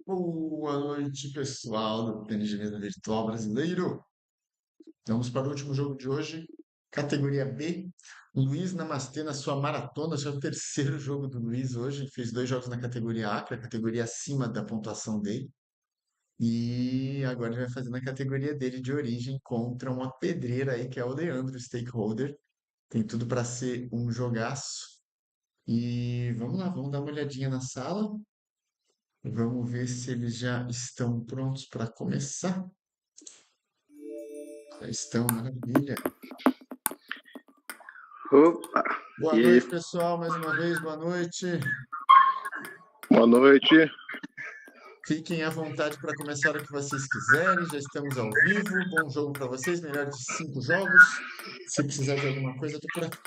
Boa noite, pessoal do Tênis de Mesa Virtual Brasileiro. Vamos para o último jogo de hoje, categoria B. Luiz Namastê na sua maratona, esse é o terceiro jogo do Luiz hoje. Fez 2 jogos na categoria A, que é a categoria acima da pontuação dele. E agora ele vai fazer na categoria dele de origem contra uma pedreira aí, que é o Leandro Stakeholder. Tem tudo para ser um jogaço. E vamos lá, vamos dar uma olhadinha na sala. Vamos ver se eles já estão prontos para começar. Já estão, maravilha. Opa! Boa E aí? noite, pessoal, mais uma vez, boa noite. Boa noite. Fiquem à vontade para começar o que vocês quiserem, já estamos ao vivo. Bom jogo para vocês, melhor de 5 jogos. Se precisar de alguma coisa, estou por aqui.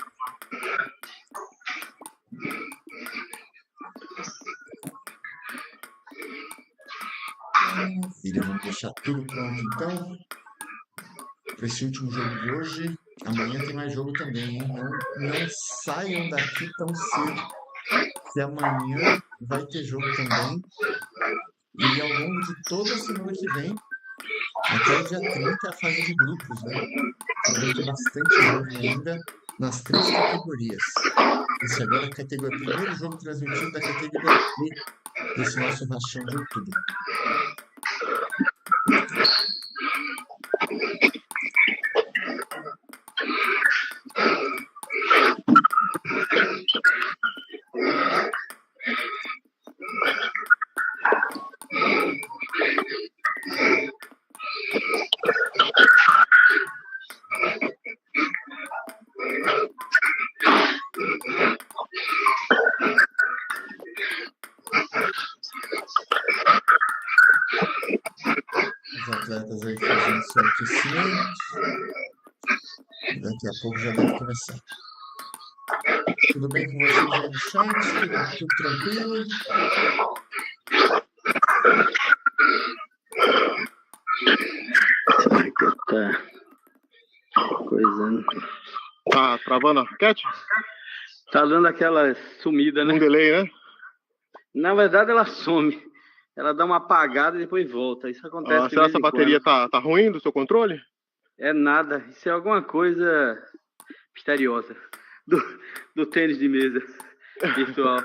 Maravilha, vamos deixar tudo pronto então. Para esse último jogo de hoje. Amanhã tem mais jogo também, hein? Não saiam daqui tão cedo, que amanhã vai ter jogo também. E ao longo de toda a semana que vem, até o dia 30 é a fase de grupos, né? Então vai ter bastante live ainda nas 3 categorias. Esse agora é o primeiro jogo transmitido da categoria B desse nosso rachão de outubro. Os atletas aí fazendo seu aquecimento. E daqui a pouco já deve começar. Tudo bem com vocês aí no chat? Tudo tranquilo? Tá coisando. Tá travando a raquete? Tá dando aquela sumida, né? Um delay, né? Na verdade, ela some. Ela dá uma apagada e depois volta. Isso acontece de Será vez que essa em bateria quando. tá ruim do seu controle? É nada. Isso é alguma coisa misteriosa do tênis de mesa virtual.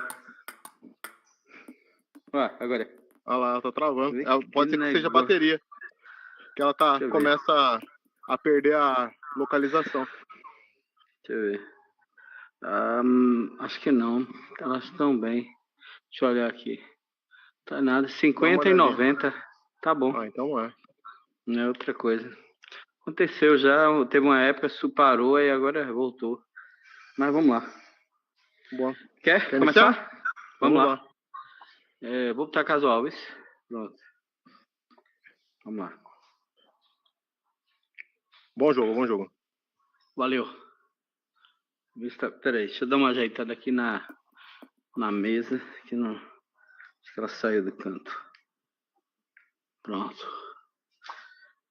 Agora. Olha lá, ela tá travando. Que Pode ser que seja a negócio. bateria. Que ela Deixa eu ver. começa a perder a localização. Deixa eu ver. Acho que não. Elas estão bem. Deixa eu olhar aqui. Tá nada. 50 e 90. Tá bom. Ah, então é. Não é outra coisa. Aconteceu já. Teve uma época, parou e agora voltou. Mas vamos lá. Bom. Quer começar? Vamos lá. Vou botar Caso Alves. Pronto. Vamos lá. Bom jogo. Valeu. Peraí, deixa eu dar uma ajeitada aqui na mesa. Que não... Acho que ela saiu do canto. Pronto.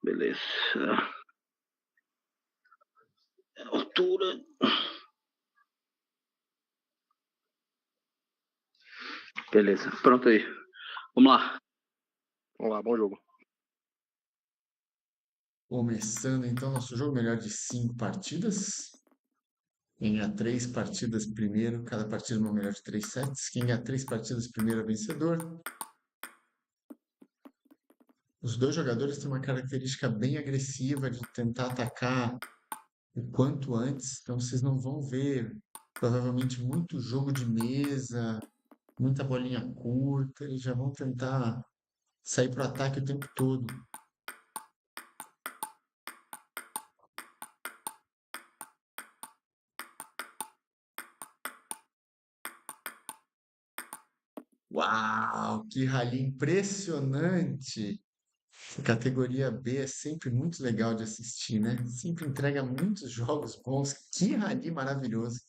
Beleza. Altura. Beleza, pronto aí. Vamos lá. Vamos lá, bom jogo. Começando então nosso jogo, melhor de 5 partidas. Quem ganhar 3 partidas primeiro, cada partida no melhor de 3 sets. Quem ganhar 3 partidas primeiro é vencedor. Os dois jogadores têm uma característica bem agressiva de tentar atacar o quanto antes. Então vocês não vão ver provavelmente muito jogo de mesa, muita bolinha curta. Eles já vão tentar sair para o ataque o tempo todo. Uau, que rally impressionante! A categoria B é sempre muito legal de assistir, né? Sempre entrega muitos jogos bons. Que rally maravilhoso!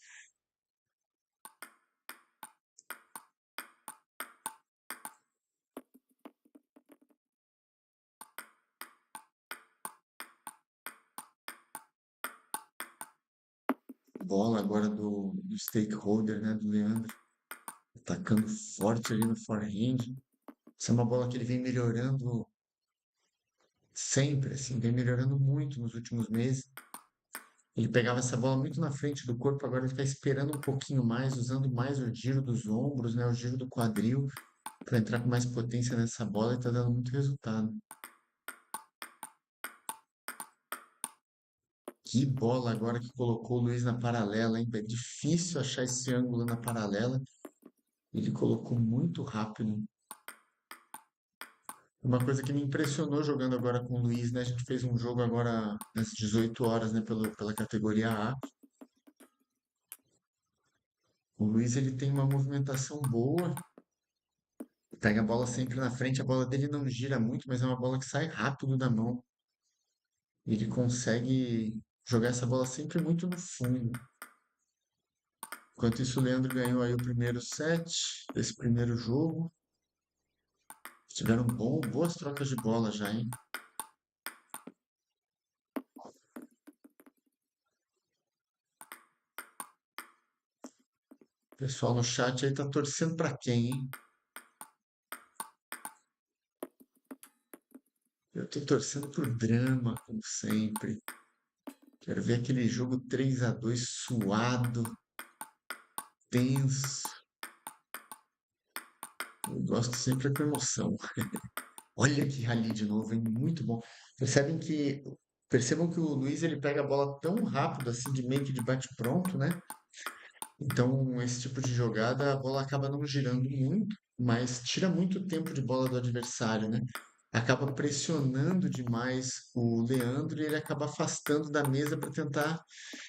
Bola agora do stakeholder, né? Do Leandro. Atacando forte ali no forehand. Essa é uma bola que ele vem melhorando sempre, assim, vem melhorando muito nos últimos meses. Ele pegava essa bola muito na frente do corpo, agora ele está esperando um pouquinho mais, usando mais o giro dos ombros, né, o giro do quadril, para entrar com mais potência nessa bola e está dando muito resultado. Que bola agora que colocou o Luiz na paralela, hein? É difícil achar esse ângulo na paralela. Ele colocou muito rápido. Uma coisa que me impressionou jogando agora com o Luiz, né? A gente fez um jogo agora às 18 horas, né? Pela categoria A. O Luiz, ele tem uma movimentação boa. Pega a bola sempre na frente. A bola dele não gira muito, mas é uma bola que sai rápido da mão. Ele consegue jogar essa bola sempre muito no fundo. Enquanto isso, o Leandro ganhou aí o primeiro set desse primeiro jogo. Tiveram boas trocas de bola já, hein? O pessoal no chat aí tá torcendo pra quem, hein? Eu tô torcendo pro drama, como sempre. Quero ver aquele jogo 3-2 suado, tenso. Eu gosto sempre com emoção. Olha que rally de novo, hein? Muito bom. Percebam que o Luiz ele pega a bola tão rápido assim de meio que de bate pronto, né? Então, esse tipo de jogada, a bola acaba não girando muito, mas tira muito tempo de bola do adversário, né? Acaba pressionando demais o Leandro e ele acaba afastando da mesa para tentar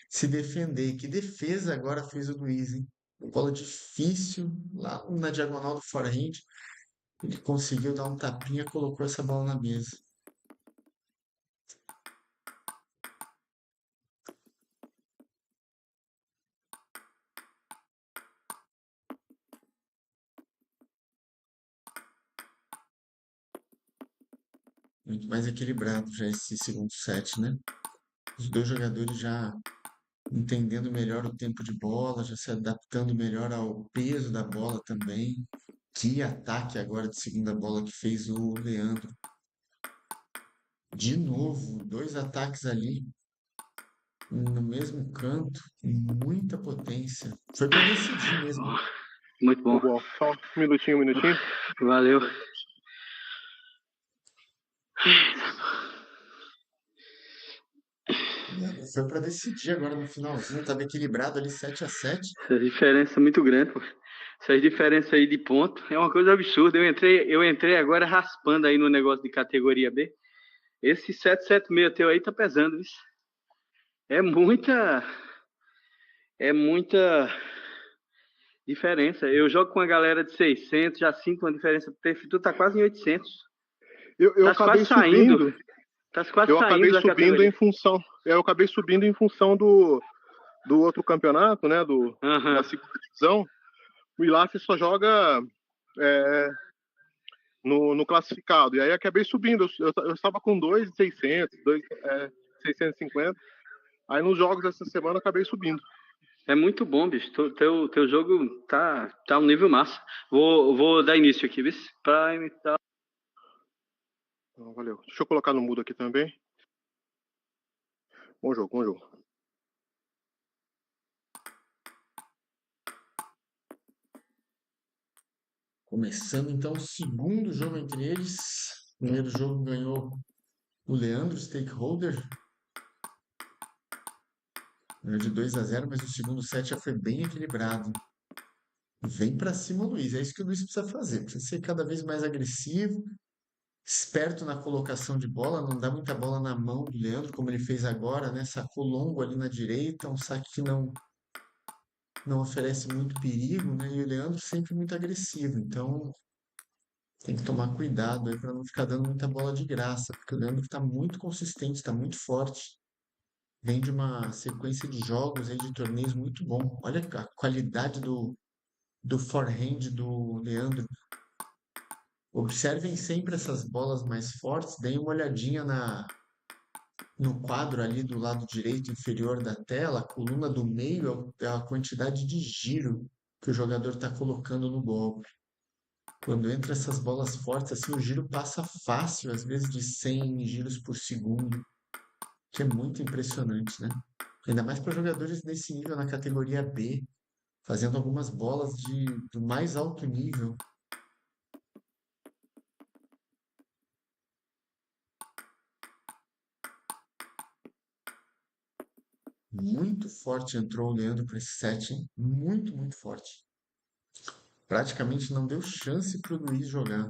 se defender. Que defesa agora fez o Luiz, hein? Bola difícil, lá na diagonal do forehand. Ele conseguiu dar um tapinha e colocou essa bola na mesa. Muito mais equilibrado já esse segundo set, né? Os dois jogadores já entendendo melhor o tempo de bola, já se adaptando melhor ao peso da bola também. Que ataque agora de segunda bola que fez o Leandro. De novo, dois ataques ali no mesmo canto, muita potência. Foi para decidir mesmo. Muito bom. Bom, só um minutinho. Valeu. Foi para decidir agora no finalzinho, estava equilibrado ali 7-7. Essa diferença é muito grande, pô. Essas diferenças aí de ponto é uma coisa absurda. Eu entrei agora raspando aí no negócio de categoria B. Esse 776 teu aí tá pesando, isso. É muita diferença. Eu jogo com a galera de 600, já sinto uma diferença. Tu tá quase em 800. Eu acabei subindo. Eu acabei subindo em função. Eu acabei subindo em função do outro campeonato, né? Da segunda divisão. E lá você só joga no classificado. E aí acabei subindo. Eu estava com 2.600, 650. Aí nos jogos dessa semana acabei subindo. É muito bom, bicho. Teu jogo tá um nível massa. Vou dar início aqui, viu? Pra imitar. Valeu. Deixa eu colocar no mudo aqui também. Bom jogo. Começando então o segundo jogo entre eles. O primeiro jogo ganhou o Leandro, stakeholder. Ganhou de 2-0, mas o segundo set já foi bem equilibrado. Vem para cima o Luiz. É isso que o Luiz precisa fazer. Precisa ser cada vez mais agressivo, esperto na colocação de bola, não dá muita bola na mão do Leandro, como ele fez agora, né? Sacou longo ali na direita, um saque que não oferece muito perigo, né? E o Leandro sempre muito agressivo. Então, tem que tomar cuidado aí para não ficar dando muita bola de graça, porque o Leandro está muito consistente, está muito forte. Vem de uma sequência de jogos aí de torneios muito bom. Olha a qualidade do forehand do Leandro. Observem sempre essas bolas mais fortes, deem uma olhadinha no quadro ali do lado direito inferior da tela, a coluna do meio é a quantidade de giro que o jogador está colocando no golpe. Quando entra essas bolas fortes, assim, o giro passa fácil, às vezes de 100 giros por segundo, que é muito impressionante, né? Ainda mais para jogadores nesse nível na categoria B, fazendo algumas bolas do mais alto nível. Muito forte entrou o Leandro para esse set, hein? Muito, muito forte. Praticamente não deu chance para o Luiz jogar.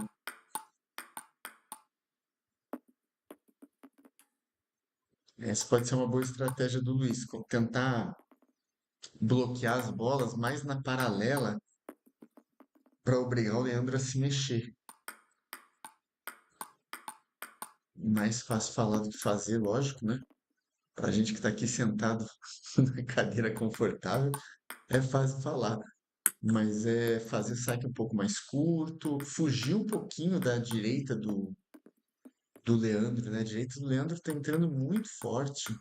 Essa pode ser uma boa estratégia do Luiz, tentar bloquear as bolas mais na paralela para obrigar o Leandro a se mexer. Mais fácil falar do que fazer, lógico, né? Pra gente que tá aqui sentado na cadeira confortável, é fácil falar. Mas é fazer saque um pouco mais curto, fugir um pouquinho da direita do Leandro, né? A direita do Leandro tá entrando muito forte.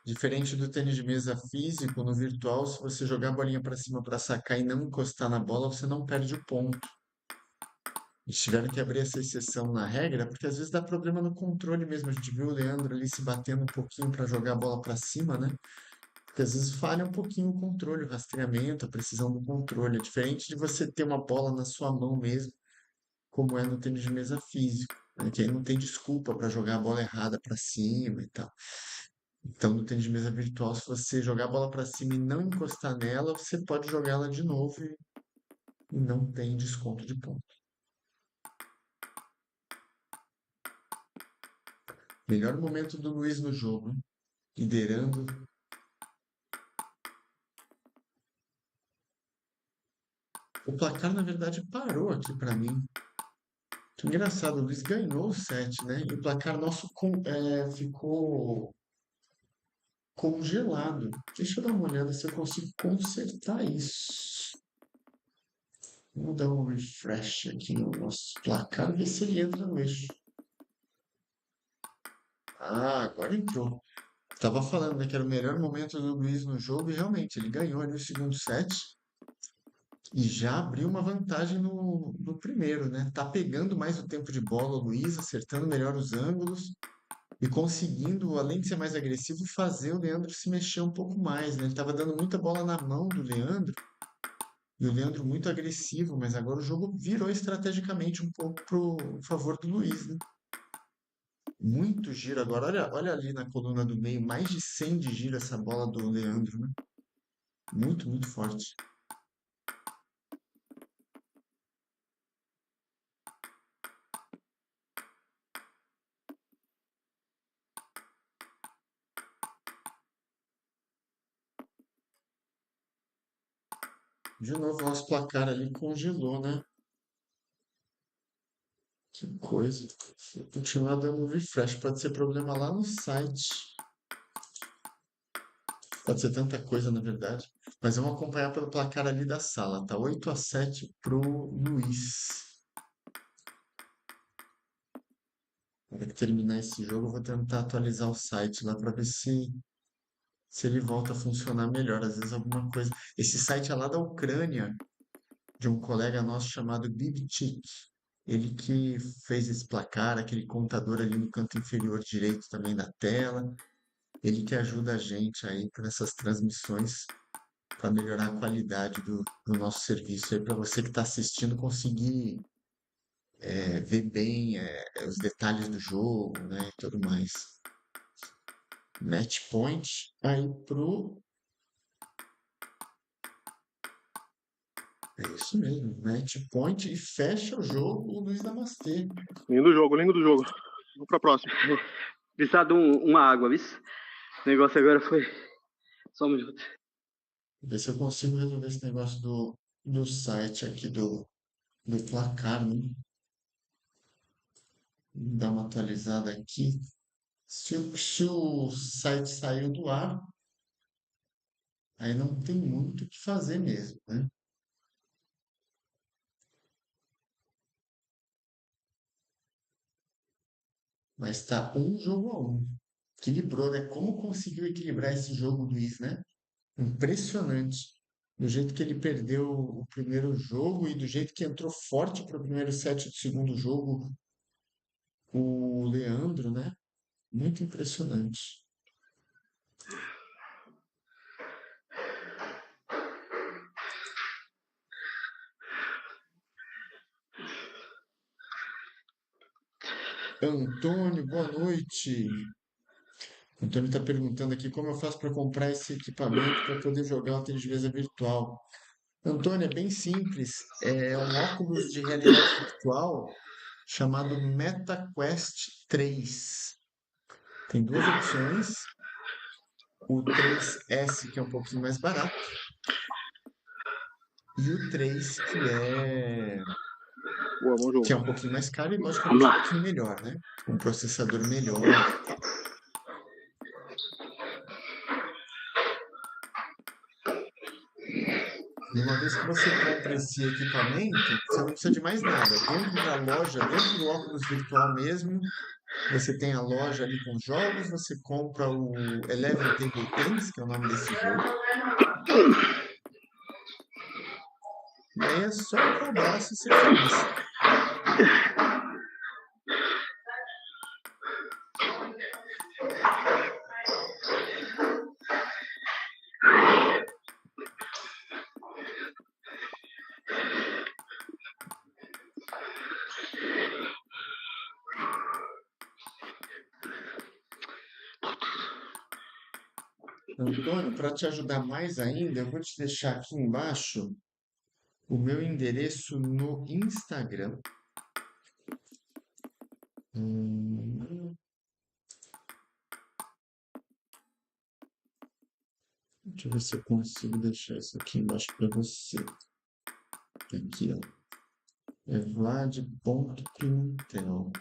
Diferente do tênis de mesa físico, no virtual, se você jogar a bolinha para cima para sacar e não encostar na bola, você não perde o ponto. Eles tiveram que abrir essa exceção na regra, porque às vezes dá problema no controle mesmo. A gente viu o Leandro ali se batendo um pouquinho para jogar a bola para cima, né? Porque às vezes falha um pouquinho o controle, o rastreamento, a precisão do controle. É diferente de você ter uma bola na sua mão mesmo, como é no tênis de mesa físico, né? Que aí não tem desculpa para jogar a bola errada para cima e tal. Então, no tênis de mesa virtual, se você jogar a bola para cima e não encostar nela, você pode jogar ela de novo e não tem desconto de ponto. Melhor momento do Luiz no jogo, hein? Liderando. O placar, na verdade, parou aqui para mim. Que engraçado, o Luiz ganhou o set, né? E o placar nosso ficou congelado. Deixa eu dar uma olhada se eu consigo consertar isso. Vamos dar um refresh aqui no nosso placar, ver se ele entra no eixo. Ah, agora entrou. Tava falando, né, que era o melhor momento do Luiz no jogo e realmente ele ganhou ali o segundo set e já abriu uma vantagem no primeiro, né? Tá pegando mais o tempo de bola o Luiz, acertando melhor os ângulos e conseguindo, além de ser mais agressivo, fazer o Leandro se mexer um pouco mais, né? Ele tava dando muita bola na mão do Leandro e o Leandro muito agressivo, mas agora o jogo virou estrategicamente um pouco pro favor do Luiz, né? Muito giro agora. Olha ali na coluna do meio, mais de 100 de giro essa bola do Leandro, né? Muito, muito forte. De novo, o nosso placar ali congelou, né? Que coisa. Vou continuar dando refresh. Pode ser problema lá no site. Pode ser tanta coisa, na verdade. Mas vamos acompanhar pelo placar ali da sala. Tá 8-7 pro Luiz. Para terminar esse jogo, eu vou tentar atualizar o site lá para ver se ele volta a funcionar melhor. Às vezes alguma coisa. Esse site é lá da Ucrânia, de um colega nosso chamado Bibchik. Ele que fez esse placar, aquele contador ali no canto inferior direito também da tela. Ele que ajuda a gente aí nessas transmissões para melhorar a qualidade do nosso serviço aí, para você que está assistindo conseguir ver bem os detalhes do jogo, né, e tudo mais. Match point aí pro. É isso mesmo, match point e fecha o jogo o Luiz Namastê. Lindo jogo, lindo do jogo. Vamos pra próxima. Precisar de uma água, viu? O negócio agora foi. Só um minuto. Ver se eu consigo resolver esse negócio do site aqui do placar, né? Vou dar uma atualizada aqui. Se o site saiu do ar, aí não tem muito o que fazer mesmo, né? Mas está um jogo a um. Equilibrou, né? Como conseguiu equilibrar esse jogo, Luiz, né? Impressionante. Do jeito que ele perdeu o primeiro jogo e do jeito que entrou forte para o primeiro set do segundo jogo, o Leandro, né? Muito impressionante. Antônio, boa noite. Antônio está perguntando aqui como eu faço para comprar esse equipamento para poder jogar o tênis de mesa virtual. Antônio, é bem simples. É um óculos de realidade virtual chamado MetaQuest 3. Tem duas opções. O 3S, que é um pouquinho mais barato, e o 3, Boa, bom que jogo. é um pouquinho mais caro e, Vamos logicamente, um lá. pouquinho melhor, né? Um processador melhor. E uma vez que você compra esse equipamento, você não precisa de mais nada. Dentro da loja, dentro do óculos virtual mesmo, você tem a loja ali com jogos, você compra o Eleven Table Tennis, que é o nome desse jogo, e aí é só entrar o braço e ser feliz. Antônio, para te ajudar mais ainda, eu vou te deixar aqui embaixo o meu endereço no Instagram. Hum, deixa eu ver se eu consigo deixar isso aqui embaixo para você. Aqui, ó. É vlad.pimentel.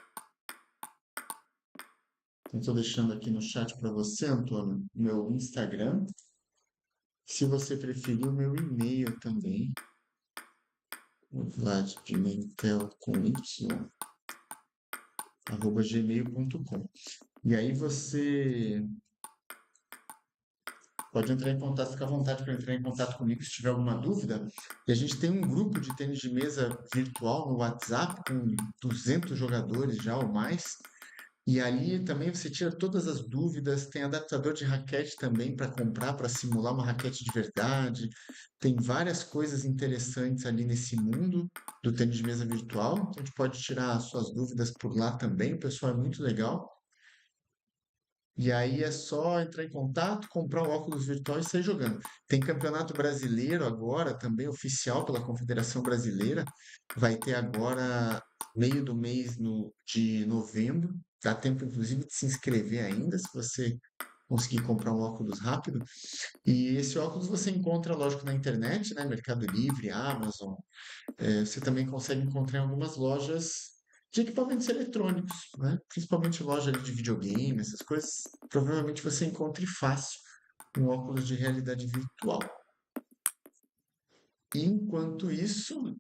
Então, estou deixando aqui no chat para você, Antônio, meu Instagram. Se você preferir, o meu e-mail também. O vladpimentel com y, @gmail.com. E aí você pode entrar em contato, fica à vontade para entrar em contato comigo se tiver alguma dúvida. E a gente tem um grupo de tênis de mesa virtual no WhatsApp com 200 jogadores já ou mais. E ali também você tira todas as dúvidas, tem adaptador de raquete também para comprar, para simular uma raquete de verdade. Tem várias coisas interessantes ali nesse mundo do tênis de mesa virtual. Então a gente pode tirar suas dúvidas por lá também. O pessoal é muito legal. E aí é só entrar em contato, comprar o óculos virtual e sair jogando. Tem campeonato brasileiro agora, também oficial pela Confederação Brasileira. Vai ter agora, meio do mês de novembro. Dá tempo, inclusive, de se inscrever ainda, se você conseguir comprar um óculos rápido. E esse óculos você encontra, lógico, na internet, né? Mercado Livre, Amazon. Você também consegue encontrar em algumas lojas de equipamentos eletrônicos, né? Principalmente loja ali de videogame, essas coisas. Provavelmente você encontre fácil um óculos de realidade virtual. E enquanto isso,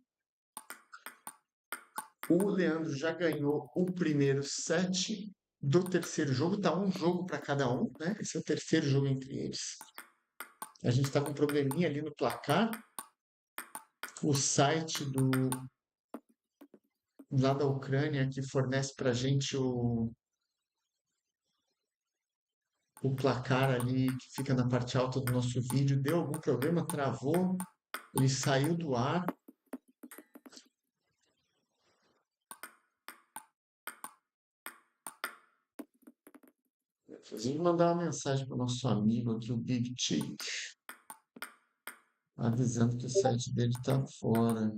o Leandro já ganhou o primeiro set do terceiro jogo. Tá um jogo para cada um, né? Esse é o terceiro jogo entre eles. A gente está com um probleminha ali no placar. O site lá da Ucrânia que fornece para a gente o placar ali que fica na parte alta do nosso vídeo deu algum problema, travou, ele saiu do ar. Inclusive, mandar uma mensagem para o nosso amigo aqui, o Big Chick, avisando que o site dele está fora.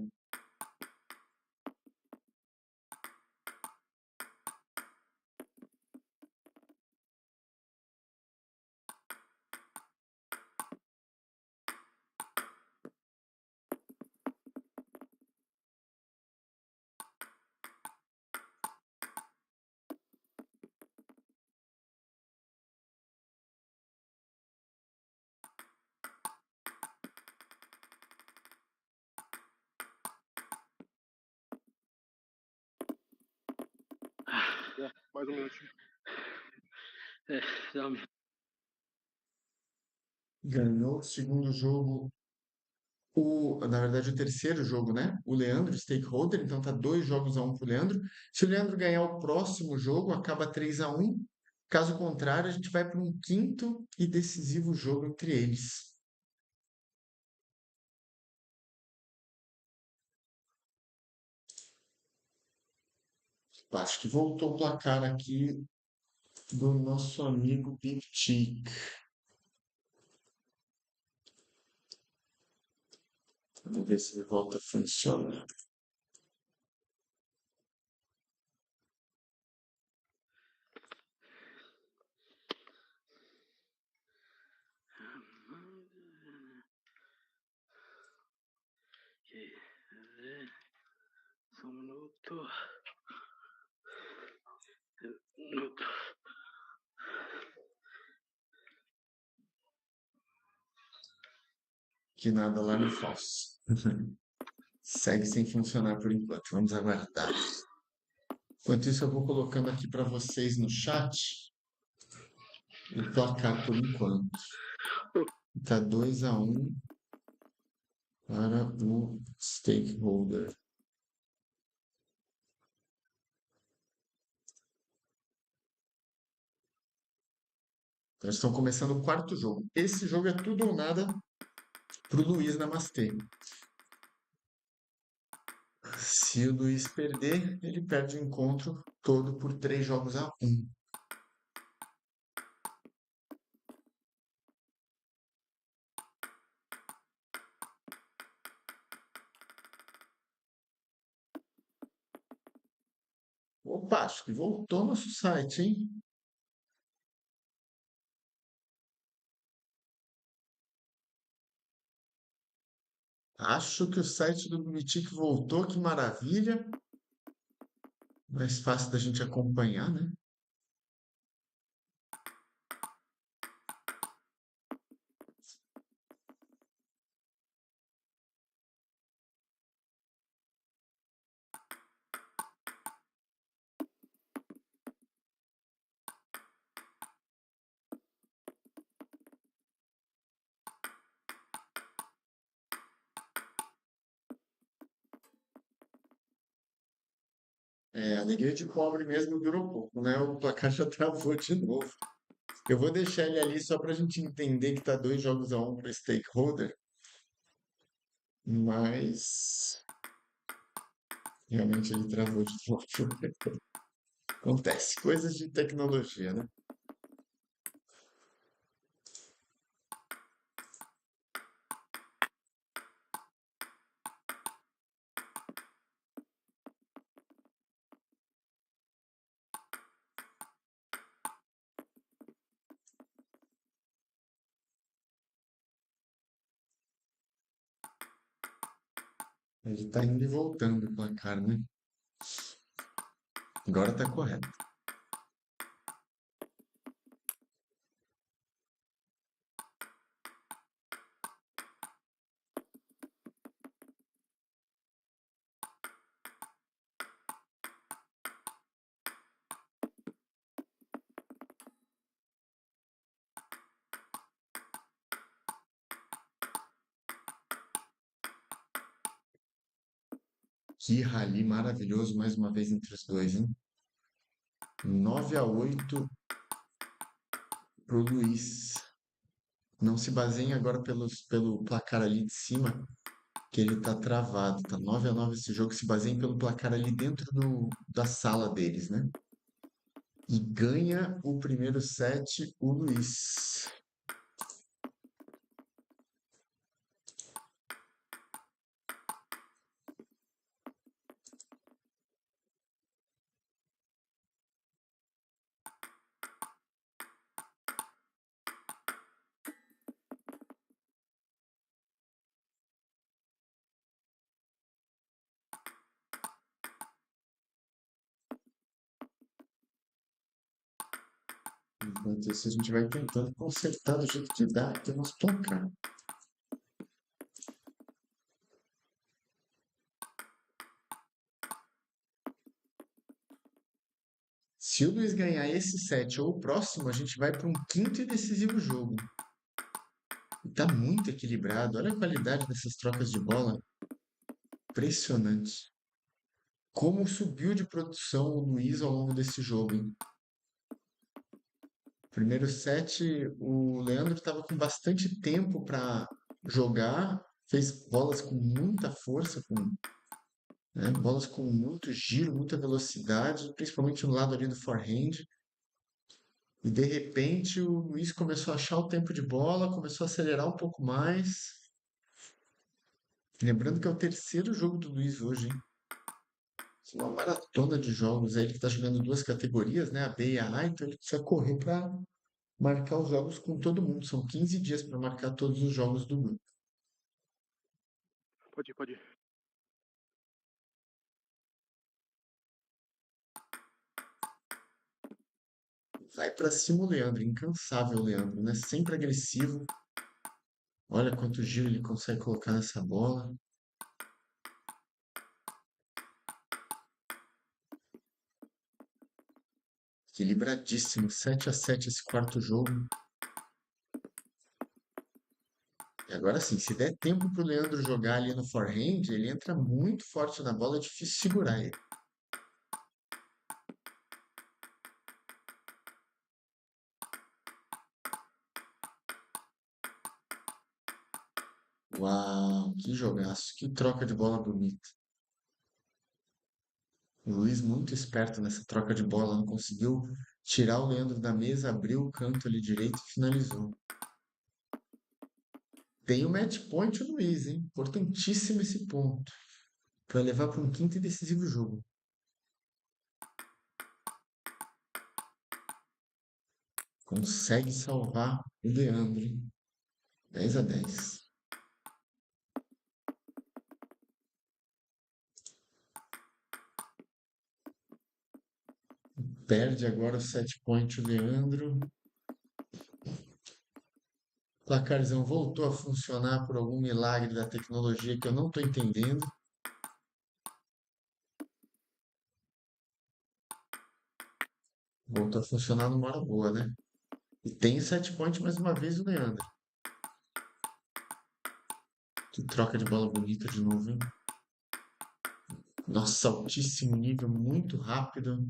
Mais um minutinho. Já... Ganhou o segundo jogo, na verdade, o terceiro jogo, né? O Leandro, stakeholder, então tá 2 jogos a 1 pro Leandro. Se o Leandro ganhar o próximo jogo, acaba 3-1. Caso contrário, a gente vai para um quinto e decisivo jogo entre eles. Acho que voltou o placar aqui do nosso amigo Big Chick. Vamos ver se ele volta a funcionar. Só um minuto. Um minuto. Que nada lá no falso. Segue sem funcionar por enquanto. Vamos aguardar. Enquanto isso, eu vou colocando aqui para vocês no chat o placar por enquanto. Está 2-1 para o stakeholder. Então, estão começando o quarto jogo. Esse jogo é tudo ou nada para o Luiz Namastê. Se o Luiz perder, ele perde o encontro todo por 3-1. Opa, acho que voltou nosso site, hein? Acho que o site do Mitic voltou, que maravilha. Mais fácil da gente acompanhar, né? É, a alegria de pobre mesmo durou pouco, né? O placar já travou de novo. Eu vou deixar ele ali só para a gente entender que tá 2-1 para stakeholder, mas realmente ele travou de novo. Acontece, coisas de tecnologia, né? Ele tá indo e voltando o placar, né? Agora tá correto. Que rally maravilhoso mais uma vez entre os dois, hein? 9-8 pro Luiz. Não se baseiem agora pelo placar ali de cima, que ele tá travado. Tá 9-9 esse jogo. Se baseiem pelo placar ali dentro da sala deles, né? E ganha o primeiro set o Luiz. Enquanto isso, a gente vai tentando consertar do jeito que dá aqui o nosso placar. Se o Luiz ganhar esse set ou o próximo, a gente vai para um quinto e decisivo jogo. Tá muito equilibrado. Olha a qualidade dessas trocas de bola. Impressionante. Como subiu de produção o Luiz ao longo desse jogo, hein? Primeiro set, o Leandro estava com bastante tempo para jogar, fez bolas com muita força, bolas com muito giro, muita velocidade, principalmente no lado ali do forehand. E de repente o Luiz começou a achar o tempo de bola, começou a acelerar um pouco mais. Lembrando que é o terceiro jogo do Luiz hoje, hein? Uma maratona de jogos. Aí ele está jogando duas categorias, né? A B e a A, então ele precisa correr para marcar os jogos com todo mundo. São 15 dias para marcar todos os jogos do grupo. Pode ir, pode ir. Vai para cima o Leandro, incansável o Leandro, né? Sempre agressivo. Olha quanto giro ele consegue colocar nessa bola. Equilibradíssimo, 7-7 esse quarto jogo. E agora sim, se der tempo pro Leandro jogar ali no forehand, ele entra muito forte na bola, é difícil segurar ele. Uau, que jogaço, que troca de bola bonita. O Luiz muito esperto nessa troca de bola, não conseguiu tirar o Leandro da mesa, abriu o canto ali direito e finalizou. Tem o match point o Luiz, hein? Importantíssimo esse ponto para levar para um quinto e decisivo jogo. Consegue salvar o Leandro, hein? 10-10. Perde agora o set point o Leandro. O placarzão voltou a funcionar por algum milagre da tecnologia que eu não estou entendendo. Voltou a funcionar numa hora boa, né? E tem o set point mais uma vez o Leandro. Que troca de bola bonita de novo, hein? Nossa, altíssimo nível, muito rápido.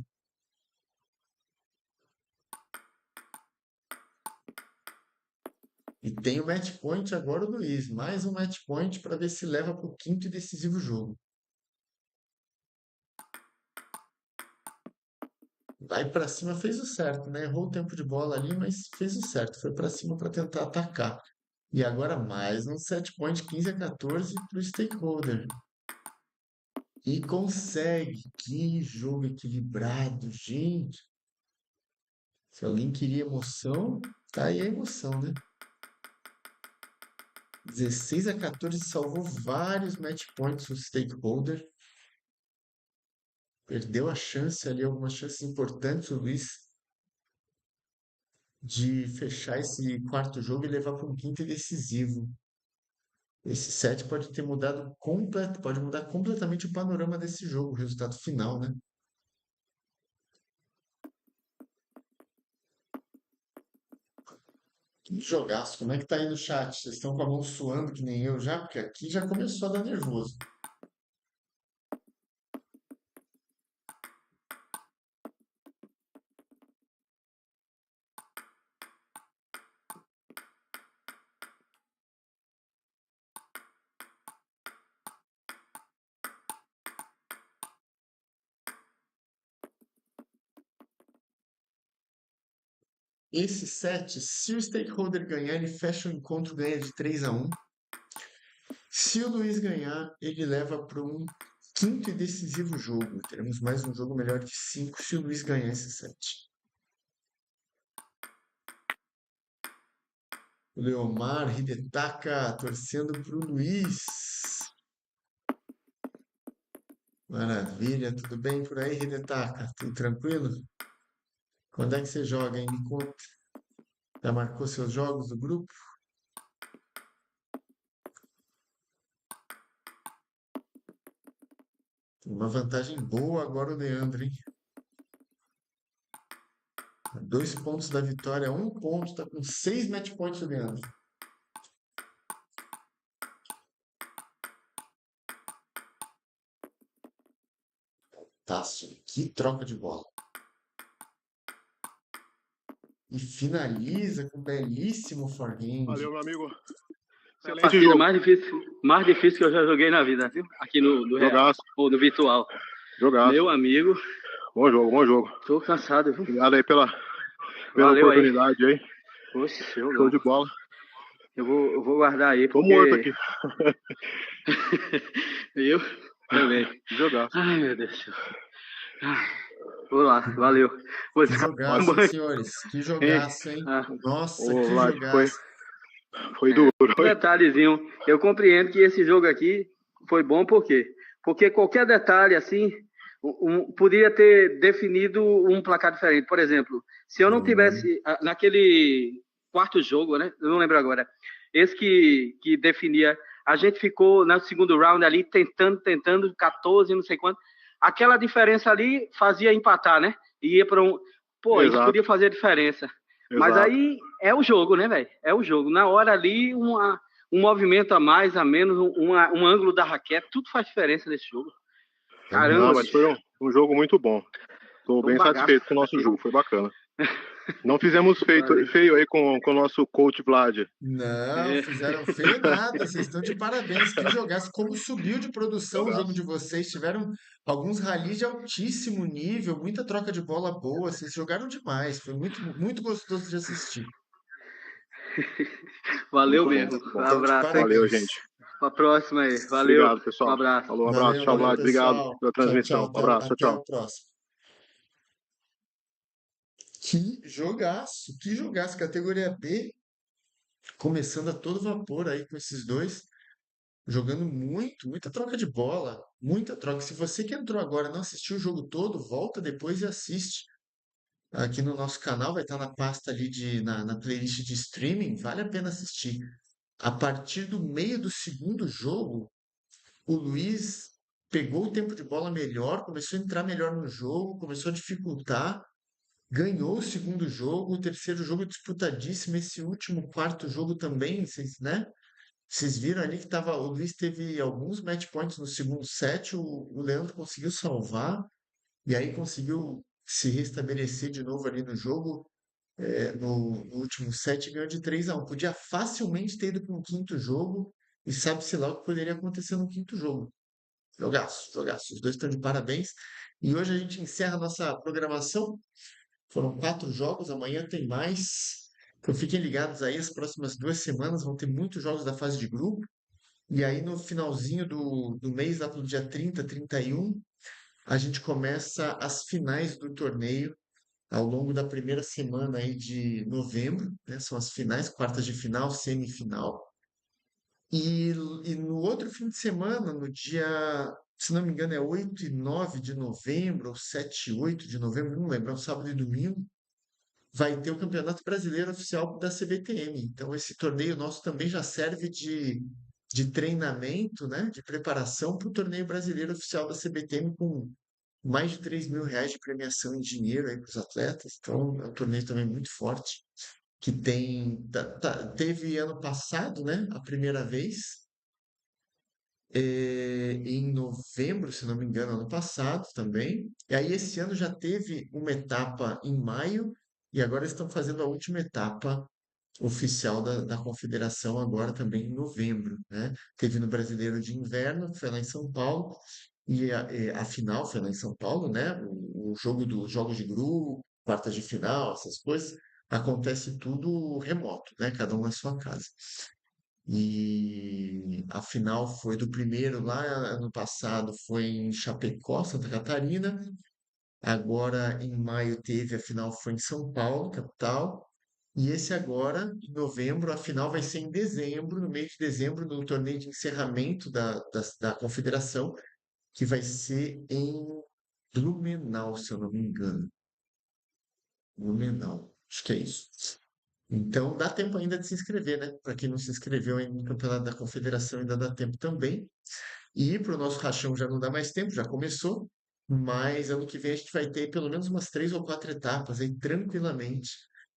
E tem o match point agora o Luiz. Mais um match point para ver se leva para o quinto e decisivo jogo. Vai para cima, fez o certo, né? Errou o tempo de bola ali, mas fez o certo. Foi para cima para tentar atacar. E agora mais um set point 15-14 para o stakeholder. E consegue. Que jogo equilibrado, gente. Se alguém queria emoção, tá aí a emoção, né? 16-14 salvou vários match points o stakeholder. Perdeu a chance ali, algumas chances importantes o Luiz de fechar esse quarto jogo e levar para um quinto e decisivo. Esse set pode ter mudado pode mudar completamente o panorama desse jogo, o resultado final, né? Que jogaço, como é que tá aí no chat? Vocês estão com a mão suando que nem eu já? Porque aqui já começou a dar nervoso. Esse set, se o stakeholder ganhar, ele fecha o encontro, ganha de 3-1. Se o Luiz ganhar, ele leva para um quinto e decisivo jogo. Teremos mais um jogo melhor de 5 se o Luiz ganhar esse set. O Leomar Hidetaka torcendo para o Luiz. Maravilha, tudo bem por aí, Hidetaka? Tudo tranquilo? Quando é que você joga, hein? Me conta. Já marcou seus jogos do grupo? Tem uma vantagem boa agora o Leandro, hein? 2 pontos da vitória, 1 ponto, tá com 6 match points o Leandro. Taço, que troca de bola. E finaliza com um belíssimo forehand. Valeu, meu amigo. Foi a Excelente partida jogo. mais difícil que eu já joguei na vida, viu? Aqui no real, Jogaço, ou no virtual. jogaço. Meu amigo, Bom jogo, bom jogo. tô cansado, viu? Obrigado aí pela Valeu aí. oportunidade aí. Poxa, Show jogão. de bola. Eu vou guardar aí, Tô porque... morto aqui. Eu também. Jogaço. Ai, meu Deus do céu. Ai, vou lá, valeu. Vou Que descansar jogaço, banho. senhores. Que Hein? jogaço, hein? Ah, Nossa, Ô, que Vlad, jogaço. foi duro. um detalhezinho. Eu compreendo que esse jogo aqui foi bom, por quê? Porque qualquer detalhe assim poderia ter definido um placar diferente. Por exemplo, se eu não tivesse naquele quarto jogo, né? Eu não lembro agora. Esse que definia, a gente ficou no segundo round ali tentando 14, não sei quanto. Aquela diferença ali fazia empatar, né? E ia para um, pô, isso Exato. podia fazer a diferença. Mas Exato. aí é o jogo, né, velho? É o jogo. Na hora ali, um movimento a mais, a menos, um ângulo da raquete, tudo faz diferença nesse jogo. Caramba, Não, mas foi um jogo muito bom. Tô bem bagaço satisfeito com o nosso aqui. jogo, foi bacana. Não fizemos Valeu. feio aí com o nosso coach Vlad. Não, fizeram feio nada. Vocês estão de parabéns. Que jogaço. Como subiu de produção o jogo de vocês. Tiveram alguns ralis de altíssimo nível, muita troca de bola boa. Vocês jogaram demais. Foi muito, muito gostoso de assistir. Valeu Muito bom, mesmo. muito bom. Um Então, de abraço, hein? Valeu, parabéns. gente. Pra próxima aí. Valeu. Obrigado, Um pessoal. abraço. Falou, um abraço. Tchau, Valeu, Vlad. Obrigado pessoal. pela Tchau, transmissão. tchau. Um abraço, Até tchau. o próximo. Que jogaço, que jogaço. Categoria B, começando a todo vapor aí com esses dois. Jogando muito, muita troca de bola, muita troca. Se você que entrou agora e não assistiu o jogo todo, volta depois e assiste. Aqui no nosso canal vai estar na pasta ali na playlist de streaming, vale a pena assistir. A partir do meio do segundo jogo, o Luiz pegou o tempo de bola melhor, começou a entrar melhor no jogo, começou a dificultar, ganhou o segundo jogo, o terceiro jogo disputadíssimo, esse último quarto jogo também, vocês, né? Vocês viram ali que tava, o Luiz teve alguns match points no segundo set, o Leandro conseguiu salvar, e aí conseguiu se restabelecer de novo ali no jogo, no último set, e ganhou de 3-1. Podia facilmente ter ido para um quinto jogo, e sabe-se lá o que poderia acontecer no quinto jogo. Jogaço, jogaço. Os dois estão de parabéns. E hoje a gente encerra a nossa programação. Foram 4 jogos, amanhã tem mais. Então fiquem ligados aí, as próximas 2 semanas vão ter muitos jogos da fase de grupo. E aí no finalzinho do mês, lá pelo dia 30, 31, a gente começa as finais do torneio ao longo da primeira semana aí de novembro, né? São as finais, quartas de final, semifinal. E, e no outro fim de semana, no dia, se não me engano, é 8 e 9 de novembro, ou 7 e 8 de novembro, não lembro, é um sábado e domingo, vai ter o Campeonato Brasileiro Oficial da CBTM. Então, esse torneio nosso também já serve de treinamento, né, de preparação para o torneio brasileiro oficial da CBTM, com mais de R$ 3.000 de premiação em dinheiro aí para os atletas. Então, é um torneio também muito forte, que teve ano passado, né, a primeira vez, em novembro, se não me engano, ano passado também. E aí esse ano já teve uma etapa em maio e agora estão fazendo a última etapa oficial da confederação agora também em novembro, né? Teve no Brasileiro de Inverno, que foi lá em São Paulo, e a final foi lá em São Paulo, né? O jogo dos jogos de grupo, quartas de final, essas coisas, acontece tudo remoto, né? Cada um na sua casa. E a final foi do primeiro lá ano passado, foi em Chapecó, Santa Catarina. Agora em maio teve a final foi em São Paulo, capital. E esse agora, em novembro, a final vai ser em dezembro, no mês de dezembro, no torneio de encerramento da confederação, que vai ser em Blumenau, se eu não me engano. Blumenau, acho que é isso. Então, dá tempo ainda de se inscrever, né? Para quem não se inscreveu ainda no Campeonato da Confederação, ainda dá tempo também. E para o nosso rachão já não dá mais tempo, já começou. mas ano que vem a gente vai ter pelo menos umas 3 ou 4 etapas aí tranquilamente.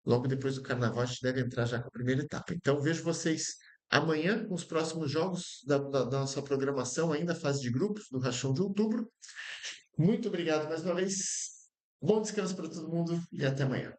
Logo depois do carnaval a gente deve entrar já com a primeira etapa. Então vejo vocês amanhã com os próximos jogos da nossa programação, ainda fase de grupos, do Rachão de Outubro. Muito obrigado mais uma vez. Bom descanso para todo mundo e até amanhã.